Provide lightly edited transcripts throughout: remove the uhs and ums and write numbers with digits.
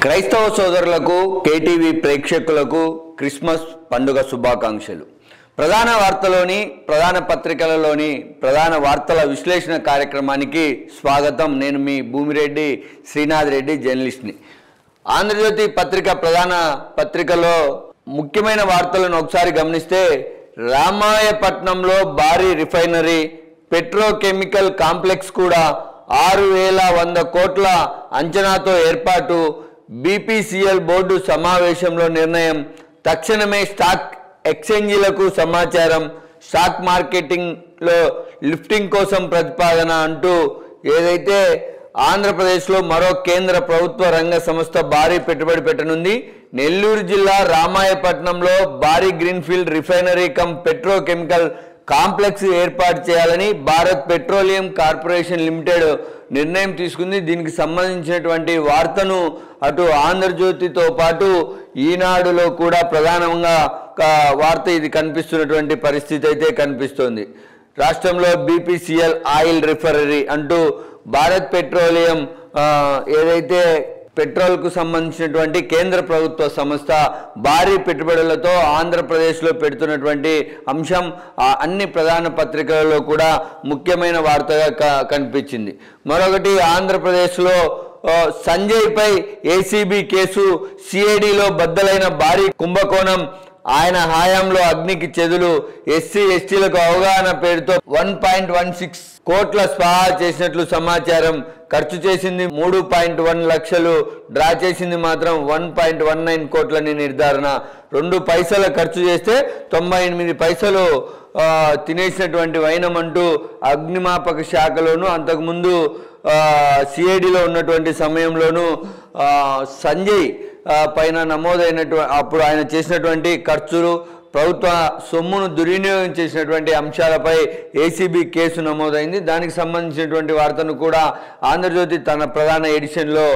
క్రైస్తవ సోదరులకు కేటీవీ ప్రేక్షకులకు క్రిస్మస్ పండుగ శుభాకాంక్షలు. ప్రధాన వార్తలోని ప్రధాన పత్రికలలోని ప్రధాన వార్తల విశ్లేషణ కార్యక్రమానికి స్వాగతం. నేను మీ భూమిరెడ్డి శ్రీనాథ్ రెడ్డి, జర్నలిస్ట్ని. ఆంధ్రజ్యోతి పత్రిక ప్రధాన పత్రికలో ముఖ్యమైన వార్తలను ఒకసారి గమనిస్తే, రామాయపట్నంలో భారీ రిఫైనరీ, పెట్రోకెమికల్ కాంప్లెక్స్ కూడా 6,100 కోట్ల అంచనాతో ఏర్పాటు, బీపీసీఎల్ బోర్డు సమావేశంలో నిర్ణయం, తక్షణమే స్టాక్ ఎక్స్చేంజీలకు సమాచారం, స్టాక్ మార్కెటింగ్లో లిఫ్టింగ్ కోసం ప్రతిపాదన అంటూ ఏదైతే ఆంధ్రప్రదేశ్లో మరో కేంద్ర ప్రభుత్వ రంగ సంస్థ భారీ పెట్టుబడి పెట్టనుంది. నెల్లూరు జిల్లా రామాయపట్నంలో భారీ greenfield refinery come petrochemical complex ఏర్పాటు చేయాలని భారత్ పెట్రోలియం కార్పొరేషన్ లిమిటెడ్ నిర్ణయం తీసుకుంది. దీనికి సంబంధించినటువంటి వార్తను అటు ఆంధ్రజ్యోతితో పాటు ఈనాడులో కూడా ప్రధానంగా వార్త ఇది కనిపిస్తున్నటువంటి పరిస్థితి అయితే కనిపిస్తోంది. రాష్ట్రంలో బీపీసీఎల్ ఆయిల్ రిఫైనరీ అంటూ భారత్ పెట్రోలియం ఏదైతే పెట్రోల్కు సంబంధించినటువంటి కేంద్ర ప్రభుత్వ సంస్థ భారీ పెట్టుబడులతో ఆంధ్రప్రదేశ్లో పెడుతున్నటువంటి అంశం అన్ని ప్రధాన పత్రికలలో కూడా ముఖ్యమైన వార్తగా కనిపించింది. మరొకటి, ఆంధ్రప్రదేశ్లో సంజయ్పై ఏసీబీ కేసు, సిఐడిలో బద్దలైన భారీ కుంభకోణం, ఆయన హయాంలో అగ్నికి చెదులు, ఎస్సీ ఎస్టీలకు అవగాహన పేరుతో 1.16 కోట్ల స్వాహా చేసినట్లు సమాచారం. ఖర్చు చేసింది 3.1 లక్షలు, డ్రా చేసింది మాత్రం 1.19 కోట్లని నిర్ధారణ. 2 పైసల ఖర్చు చేస్తే 98 పైసలు తినేసినటువంటి వైనం అంటూ అగ్నిమాపక శాఖలోను అంతకుముందు సిఐడిలో ఉన్నటువంటి సమయంలోనూ సంజయ్ పైన నమోదైనటువంటి అప్పుడు ఆయన చేసినటువంటి ఖర్చులు, ప్రభుత్వ సొమ్మును దుర్వినియోగం చేసినటువంటి అంశాలపై ఏసీబీ కేసు నమోదైంది. దానికి సంబంధించినటువంటి వార్తను కూడా ఆంధ్రజ్యోతి తన ప్రధాన ఎడిషన్లో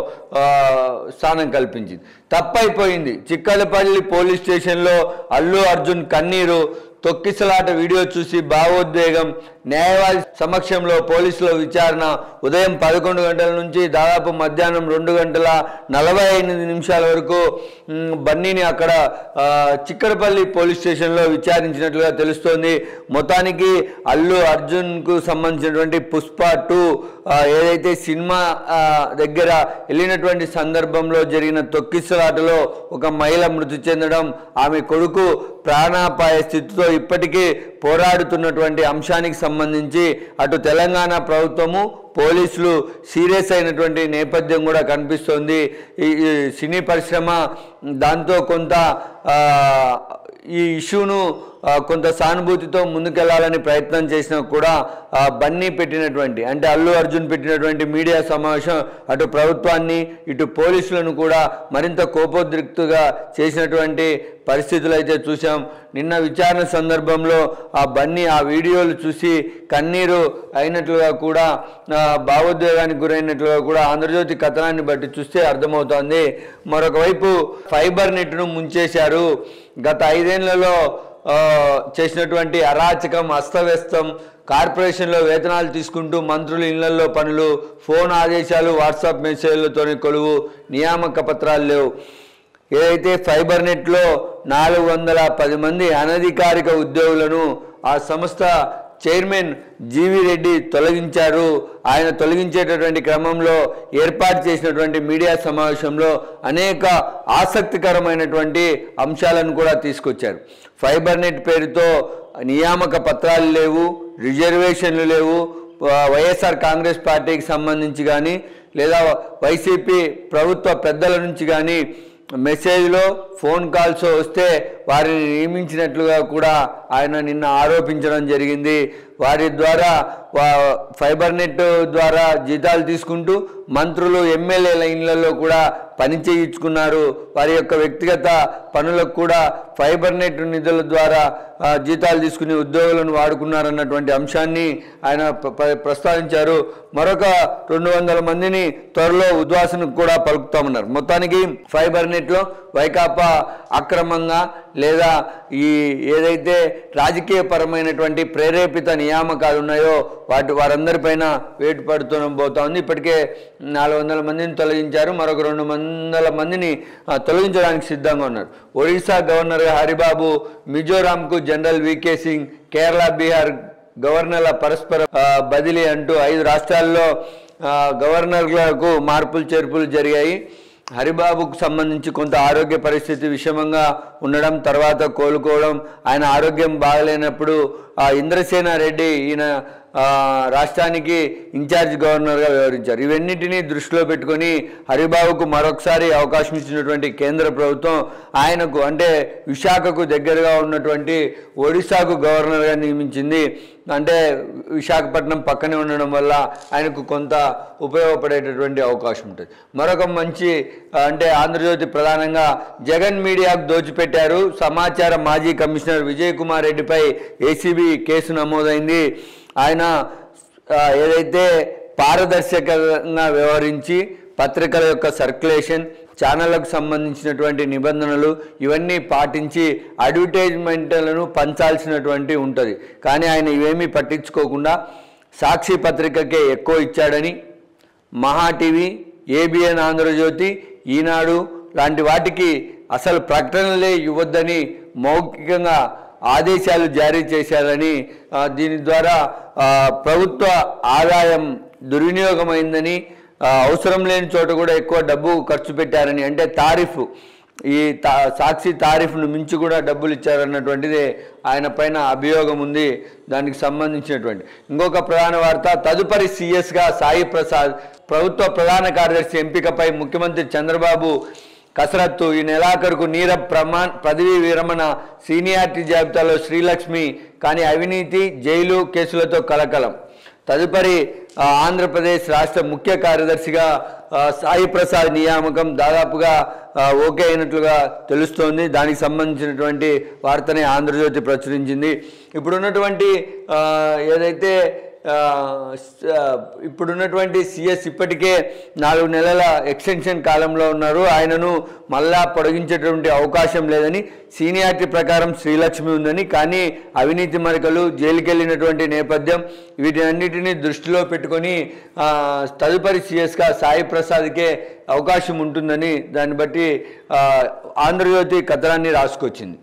స్థానం కల్పించింది. తప్పైపోయింది, చిక్కలపల్లి పోలీస్ స్టేషన్లో అల్లు అర్జున్ కన్నీరు, తొక్కిసలాట వీడియో చూసి భావోద్వేగం, న్యాయవాది సమక్షంలో పోలీసుల విచారణ. ఉదయం 11 గంటల నుంచి దాదాపు మధ్యాహ్నం 2:45 వరకు బన్నీని అక్కడ చిక్కడపల్లి పోలీస్ స్టేషన్లో విచారించినట్లుగా తెలుస్తోంది. మొత్తానికి అల్లు అర్జున్కు సంబంధించినటువంటి పుష్ప 2 ఏదైతే సినిమా దగ్గర వెళ్ళినటువంటి సందర్భంలో జరిగిన తొక్కిసలాటలో ఒక మహిళ మృతి చెందడం, ఆమె కొడుకు ప్రాణాపాయ స్థితితో ఇప్పటికీ పోరాడుతున్నటువంటి అంశానికి సంబంధించి అటు తెలంగాణ ప్రభుత్వము, పోలీసులు సీరియస్ అయినటువంటి నేపథ్యం కూడా కనిపిస్తోంది. ఈ సినీ పరిశ్రమ దాంతో కొంత ఈ ఇష్యూను కొంత సానుభూతితో ముందుకెళ్లాలని ప్రయత్నం చేసినా కూడా బన్నీ పెట్టినటువంటి అంటే అల్లు అర్జున్ పెట్టినటువంటి మీడియా సమావేశం అటు ప్రభుత్వాన్ని ఇటు పోలీసులను కూడా మరింత కోపోద్రిక్తుగా చేసినటువంటి పరిస్థితులు అయితే చూసాం. నిన్న విచారణ సందర్భంలో ఆ బన్నీ ఆ వీడియోలు చూసి కన్నీరు అయినట్లుగా కూడా భావోద్వేగానికి గురైనట్లుగా కూడా ఆంధ్రజ్యోతి కథనాన్ని బట్టి చూస్తే అర్థమవుతోంది. మరొక వైపు ఫైబర్ నెట్ను ముంచేశారు. గత 5 ఏళ్లలో చేసినటువంటి అరాచకం, అస్తవ్యస్తం, కార్పొరేషన్లో వేతనాలు తీసుకుంటూ మంత్రులు ఇళ్లలో పనులు, ఫోన్ ఆదేశాలు, వాట్సాప్ మెసేజ్లతోనే కొలువు, నియామక పత్రాలు లేవు. ఏదైతే ఫైబర్ నెట్లో 410 మంది అనధికారిక ఉద్యోగులను ఆ సంస్థ చైర్మన్ జీవి రెడ్డి తొలగించారు. ఆయన తొలగించేటటువంటి క్రమంలో ఏర్పాటు చేసినటువంటి మీడియా సమావేశంలో అనేక ఆసక్తికరమైనటువంటి అంశాలను కూడా తీసుకొచ్చారు. ఫైబర్ నెట్ పేరుతో నియామక పత్రాలు లేవు, రిజర్వేషన్లు లేవు, వైఎస్ఆర్ కాంగ్రెస్ పార్టీకి సంబంధించి కానీ లేదా వైసీపీ ప్రభుత్వ పెద్దల నుంచి కానీ మెసేజ్లో ఫోన్ కాల్స్ వస్తే వారిని నియమించినట్లుగా కూడా ఆయన నిన్న ఆరోపించడం జరిగింది. వారి ద్వారా ఫైబర్ నెట్ ద్వారా జీతాలు తీసుకుంటూ మంత్రులు, ఎమ్మెల్యేల ఇళ్లలో కూడా పని చేయించుకున్నారు. వారి యొక్క వ్యక్తిగత పనులకు కూడా ఫైబర్ నెట్ నిధుల ద్వారా జీతాలు తీసుకుని ఉద్యోగులను వాడుకున్నారన్నటువంటి అంశాన్ని ఆయన ప్రస్తావించారు. మరొక 200 మందిని త్వరలో ఉద్వాసనకు కూడా పలుకుతామన్నారు. మొత్తానికి ఫైబర్ నెట్లో వైకాపా అక్రమంగా లేదా ఈ ఏదైతే రాజకీయ పరమైనటువంటి ప్రేరేపిత నియామకాలు ఉన్నాయో వారందరిపైన వేటు పోతా ఉంది. ఇప్పటికే 400 మందిని తొలగించారు, మరొక 200 మందిని తొలగించడానికి సిద్ధంగా ఉన్నారు. ఒడిశా గవర్నర్గా హరిబాబు, మిజోరాంకు జనరల్ వికే సింగ్, కేరళ బీహార్ గవర్నర్ల పరస్పర బదిలీ అంటూ 5 రాష్ట్రాల్లో గవర్నర్లకు మార్పులు చేర్పులు జరిగాయి. హరిబాబుకు సంబంధించి కొంత ఆరోగ్య పరిస్థితి విషమంగా ఉండడం, తర్వాత కోలుకోవడం, ఆయన ఆరోగ్యం బాగలేనప్పుడు ఇంద్రసేన రెడ్డి ఈయన రాష్ట్రానికి ఇన్ఛార్జ్ గవర్నర్గా వ్యవహరించారు. ఇవన్నిటినీ దృష్టిలో పెట్టుకొని హరిబాబుకు మరొకసారి అవకాశం ఇచ్చినటువంటి కేంద్ర ప్రభుత్వం ఆయనకు అంటే విశాఖకు దగ్గరగా ఉన్నటువంటి ఒడిశాకు గవర్నర్గా నియమించింది. అంటే విశాఖపట్నం పక్కనే ఉండడం వల్ల ఆయనకు కొంత ఉపయోగపడేటటువంటి అవకాశం ఉంటుంది. మరొక మంచి అంటే ఆంధ్రజ్యోతి ప్రధానంగా జగన్ మీడియాకు దోచిపెట్టారు, సమాచార మాజీ కమిషనర్ విజయ్ కుమార్ రెడ్డిపై ఏసీబీ కేసు నమోదైంది. ఆయన ఏదైతే పారదర్శకంగా వ్యవహరించి పత్రికల యొక్క సర్క్యులేషన్, ఛానళ్లకు సంబంధించినటువంటి నిబంధనలు ఇవన్నీ పాటించి అడ్వర్టైజ్మెంట్లను పంచాల్సినటువంటి ఉంటుంది. కానీ ఆయన ఇవేమీ పట్టించుకోకుండా సాక్షి పత్రికకే ఎక్కువ ఇచ్చాడని, మహా టీవీ, ఏబిఎన్ ఆంధ్రజ్యోతి, ఈనాడు లాంటి వాటికి అసలు ప్రకటనలే ఇవ్వద్దని మౌఖికంగా ఆదేశాలు జారీ చేశారని, దీని ద్వారా ప్రభుత్వ ఆదాయం దుర్వినియోగమైందని, అవసరం లేని చోట కూడా ఎక్కువ డబ్బు ఖర్చు పెట్టారని, అంటే తారీఫ్ ఈ సాక్షి తారీఫ్ను మించి కూడా డబ్బులు ఇచ్చారన్నటువంటిది ఆయన పైన అభియోగం ఉంది. దానికి సంబంధించినటువంటి ఇంకొక ప్రధాన వార్త, తదుపరి సీఎస్గా సాయి ప్రసాద్, ప్రభుత్వ ప్రధాన కార్యదర్శి ఎంపికపై ముఖ్యమంత్రి చంద్రబాబు కసరత్తు. ఈ నెలాఖరుకు నీరబ్ పదవీ విరమణ, సీనియారిటీ జాబితాలో శ్రీలక్ష్మి, కానీ అవినీతి జైలు కేసులతో కలకలం. తదుపరి ఆంధ్రప్రదేశ్ రాష్ట్ర ముఖ్య కార్యదర్శిగా సాయి ప్రసాద్ నియామకం దాదాపుగా ఓకే అయినట్లుగా తెలుస్తోంది. దానికి సంబంధించినటువంటి వార్తనే ఆంధ్రజ్యోతి ప్రచురించింది. ఇప్పుడున్నటువంటి ఏదైతే ఇప్పుడున్నటువంటి సిఎస్ ఇప్పటికే 4 నెలల ఎక్స్టెన్షన్ కాలంలో ఉన్నారు. ఆయనను మళ్ళా పొడిగించేటువంటి అవకాశం లేదని, సీనియారిటీ ప్రకారం శ్రీలక్ష్మి ఉందని, కానీ అవినీతి మరకలు, జైలుకి వెళ్ళినటువంటి నేపథ్యం వీటన్నిటిని దృష్టిలో పెట్టుకొని తదుపరి సిఎస్గా సాయి ప్రసాద్కే అవకాశం ఉంటుందని దాన్ని బట్టి ఆంధ్రజ్యోతి కథనాన్ని రాసుకొచ్చింది.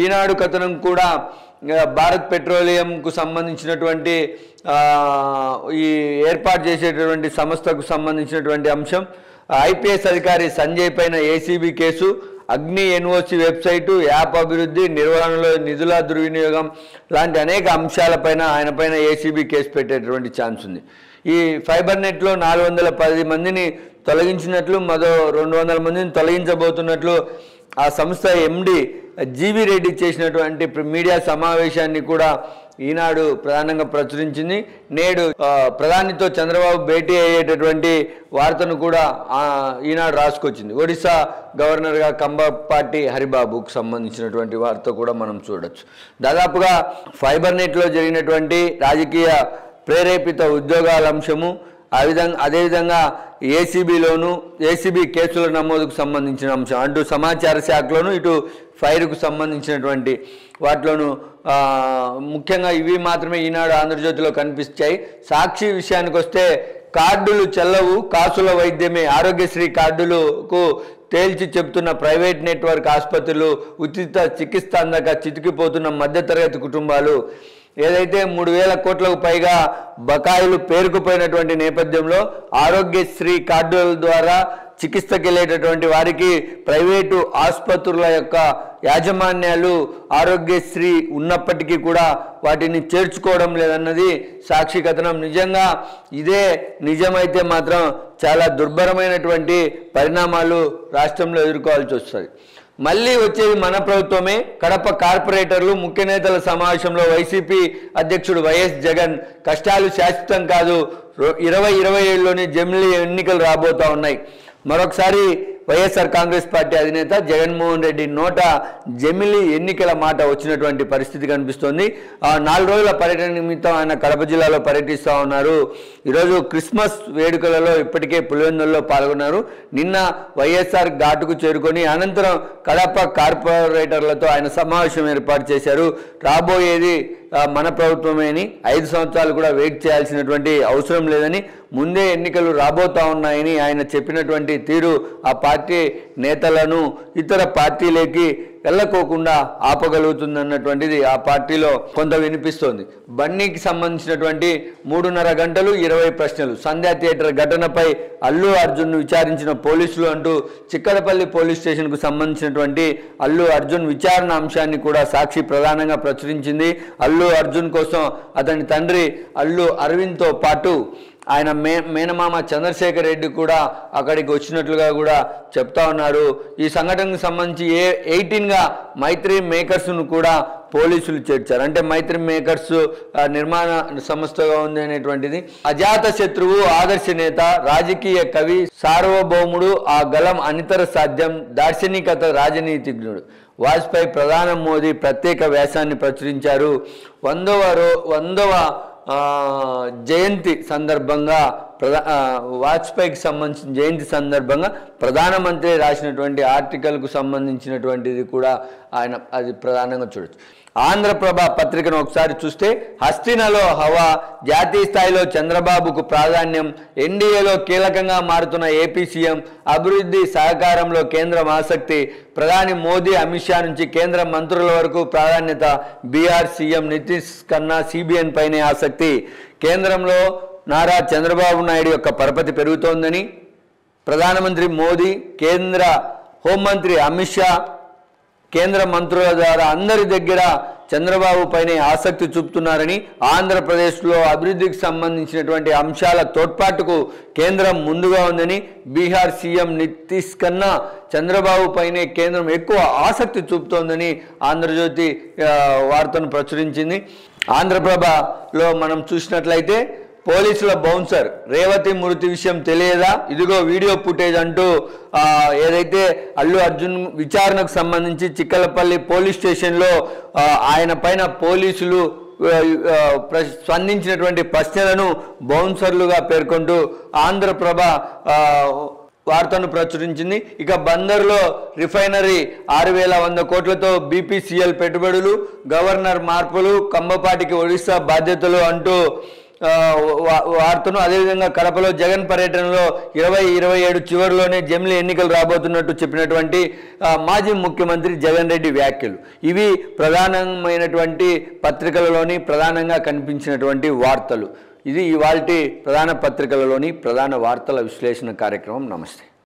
ఈనాడు కథనం కూడా భారత్ పెట్రోలియంకు సంబంధించినటువంటి ఈ ఏర్పాటు చేసేటటువంటి సంస్థకు సంబంధించినటువంటి అంశం, ఐపీఎస్ అధికారి సంజయ్ పైన ఏసీబీ కేసు, అగ్ని ఎన్ఓసి వెబ్సైటు, యాప్ అభివృద్ధి, నిర్వహణలో నిధుల దుర్వినియోగం లాంటి అనేక అంశాలపైన ఆయన పైన ఏసీబీ కేసు పెట్టేటువంటి ఛాన్స్ ఉంది. ఈ ఫైబర్ నెట్లో 410 మందిని తొలగించినట్లు, మరో 200 మందిని తొలగించబోతున్నట్లు ఆ సంస్థ ఎండి జీవి రెడ్డి చేసినటువంటి మీడియా సమావేశాన్ని కూడా ఈనాడు ప్రధానంగా ప్రచురించింది. నేడు ప్రధానితో చంద్రబాబు భేటీ అయ్యేటటువంటి వార్తను కూడా ఈనాడు రాసుకొచ్చింది. ఒడిశా గవర్నర్గా కంబపాటి హరిబాబుకు సంబంధించినటువంటి వార్త కూడా మనం చూడొచ్చు. దాదాపుగా ఫైబర్ నెట్లో జరిగినటువంటి రాజకీయ ప్రేరేపిత ఉద్యోగాల అంశము, అదేవిధంగా ఏసీబీ కేసుల నమోదుకు సంబంధించిన అంశం అటు సమాచార శాఖలోను ఇటు ఫైర్కు సంబంధించినటువంటి వాటిలోనూ ముఖ్యంగా ఇవి మాత్రమే ఈనాడు ఆంధ్రజ్యోతిలో కనిపించాయి. సాక్షి విషయానికి వస్తే కార్డులు చెల్లవు, కాసుల వైద్యమే, ఆరోగ్యశ్రీ కార్డులకు తేల్చి చెప్తున్న ప్రైవేట్ నెట్వర్క్ ఆసుపత్రులు, ఉచిత చికిత్స అందక చితికిపోతున్న మధ్యతరగతి కుటుంబాలు, ఏదైతే 3,000 కోట్లకు పైగా బకాయిలు పేరుకుపోయినటువంటి నేపథ్యంలో ఆరోగ్యశ్రీ కార్డుల ద్వారా చికిత్సకి వెళ్ళేటటువంటి వారికి ప్రైవేటు ఆసుపత్రుల యొక్క యాజమాన్యాలు ఆరోగ్యశ్రీ ఉన్నప్పటికీ కూడా వాటిని చేర్చుకోవడం లేదన్నది సాక్షి కథనం. నిజంగా ఇదే నిజమైతే మాత్రం చాలా దుర్భరమైనటువంటి పరిణామాలు రాష్ట్రంలో ఎదుర్కోవాల్సి వస్తుంది. మళ్ళీ వచ్చేది మన ప్రభుత్వమే. కడప కార్పొరేటర్లు ముఖ్య నేతల సమావేశంలో వైసీపీ అధ్యక్షుడు వైఎస్ జగన్, కష్టాలు శాశ్వతం కాదు, 2027లోనే జమిలీ ఎన్నికలు రాబోతా ఉన్నాయి. మరొకసారి వైఎస్ఆర్ కాంగ్రెస్ పార్టీ అధినేత జగన్మోహన్ రెడ్డి నోట జమిలి ఎన్నికల మాట వచ్చినటువంటి పరిస్థితి కనిపిస్తోంది. 4 రోజుల పర్యటన నిమిత్తం ఆయన కడప జిల్లాలో పర్యటిస్తూ ఉన్నారు. ఈరోజు క్రిస్మస్ వేడుకలలో ఇప్పటికే పులివెందులలో పాల్గొన్నారు. నిన్న వైఎస్ఆర్ ఘాటుకు చేరుకొని అనంతరం కడప కార్పొరేటర్లతో ఆయన సమావేశం ఏర్పాటు చేశారు. రాబోయేది మన ప్రభుత్వమేని 5 సంవత్సరాలు కూడా వెయిట్ చేయాల్సినటువంటి అవసరం లేదని, ముందే ఎన్నికలు రాబోతా ఉన్నాయని ఆయన చెప్పినటువంటి తీరు ఆ పార్టీ నేతలను ఇతర పార్టీలకి వెళ్ళకోకుండా ఆపగలుగుతుందన్నటువంటిది ఆ పార్టీలో కొంత వినిపిస్తోంది. బన్నీకి సంబంధించినటువంటి 3.5 గంటలు 20 ప్రశ్నలు, సంధ్యా థియేటర్ ఘటనపై అల్లు అర్జున్ను విచారించిన పోలీసులు అంటూ చిక్కడపల్లి పోలీస్ స్టేషన్కు సంబంధించినటువంటి అల్లు అర్జున్ విచారణ అంశాన్ని కూడా సాక్షి ప్రధానంగా ప్రచురించింది. అల్లు అర్జున్ కోసం అతని తండ్రి అల్లు అరవింద్తో పాటు ఆయన మేనమామ చంద్రశేఖర్ రెడ్డి కూడా అక్కడికి వచ్చినట్లుగా కూడా చెప్తా ఉన్నారు. ఈ సంఘటనకు సంబంధించి 18గా మైత్రి మేకర్స్ను కూడా పోలీసులు చేర్చారు. అంటే మైత్రి మేకర్స్ నిర్మాణ సంస్థగా ఉంది అనేటువంటిది. అజాత శత్రువు, ఆదర్శ నేత, రాజకీయ కవి, సార్వభౌముడు, ఆ గలం అనితర సాధ్యం, దార్శనికత, రాజనీతిజ్ఞుడు వాజ్పేయి ప్రధాని మోదీ ప్రత్యేక వ్యాసాన్ని ప్రచురించారు. 100వ జయంతి సందర్భంగా వాజ్పేయికి సంబంధించిన జయంతి సందర్భంగా ప్రధానమంత్రి రాసినటువంటి ఆర్టికల్కు సంబంధించినటువంటిది కూడా ఆయన అది ప్రధానంగా చూడొచ్చు. ఆంధ్రప్రభ పత్రికను ఒకసారి చూస్తే హస్తినలో హవా, జాతీయ స్థాయిలో చంద్రబాబుకు ప్రాధాన్యం, ఎన్డీఏలో కీలకంగా మారుతున్న ఏపీ సీఎం, అభివృద్ధి సహకారంలో కేంద్రం ఆసక్తి, ప్రధాని మోదీ అమిత్ షా నుంచి కేంద్ర మంత్రుల వరకు ప్రాధాన్యత, బీహార్ సీఎం నితీష్ కన్నా సిబిఎన్ పైనే ఆసక్తి, కేంద్రంలో నారా చంద్రబాబు నాయుడు యొక్క పరపతి పెరుగుతోందని, ప్రధానమంత్రి మోదీ, కేంద్ర హోంమంత్రి అమిత్ షా, కేంద్ర మంత్రుల ద్వారా అందరి దగ్గర చంద్రబాబు పైనే ఆసక్తి చూపుతున్నారని, ఆంధ్రప్రదేశ్లో అభివృద్ధికి సంబంధించినటువంటి అంశాల తోడ్పాటుకు కేంద్రం ముందుగా ఉందని, బీహార్ సీఎం నితీష్ కన్నా చంద్రబాబు పైనే కేంద్రం ఎక్కువ ఆసక్తి చూపుతోందని ఆంధ్రజ్యోతి వార్తను ప్రచురించింది. ఆంధ్రప్రభలో మనం చూసినట్లయితే పోలీసుల బౌన్సర్, రేవతి మృతి విషయం తెలియదా, ఇదిగో వీడియో ఫుటేజ్ అంటూ ఏదైతే అల్లు అర్జున్ విచారణకు సంబంధించి చిక్కలపల్లి పోలీస్ స్టేషన్లో ఆయన పైన పోలీసులు స్పందించినటువంటి ప్రశ్నలను బౌన్సర్లుగా పేర్కొంటూ ఆంధ్రప్రభ వార్తను ప్రచురించింది. ఇక బందర్లో రిఫైనరీ 6,100 కోట్లతో బీపీసీఎల్ పెట్టుబడులు, గవర్నర్ మార్పులు, కంబపాటికి ఒడిశా బాధ్యతలు అంటూ వార్తను, అదేవిధంగా కడపలో జగన్ పర్యటనలో 2027 చివరిలోనే జమిలి ఎన్నికలు రాబోతున్నట్టు చెప్పినటువంటి మాజీ ముఖ్యమంత్రి జగన్ రెడ్డి వ్యాఖ్యలు. ఇవి ప్రధానమైనటువంటి పత్రికలలోని ప్రధానంగా కనిపించినటువంటి వార్తలు. ఇది ఇవాల్టి ప్రధాన పత్రికలలోని ప్రధాన వార్తల విశ్లేషణ కార్యక్రమం. నమస్తే.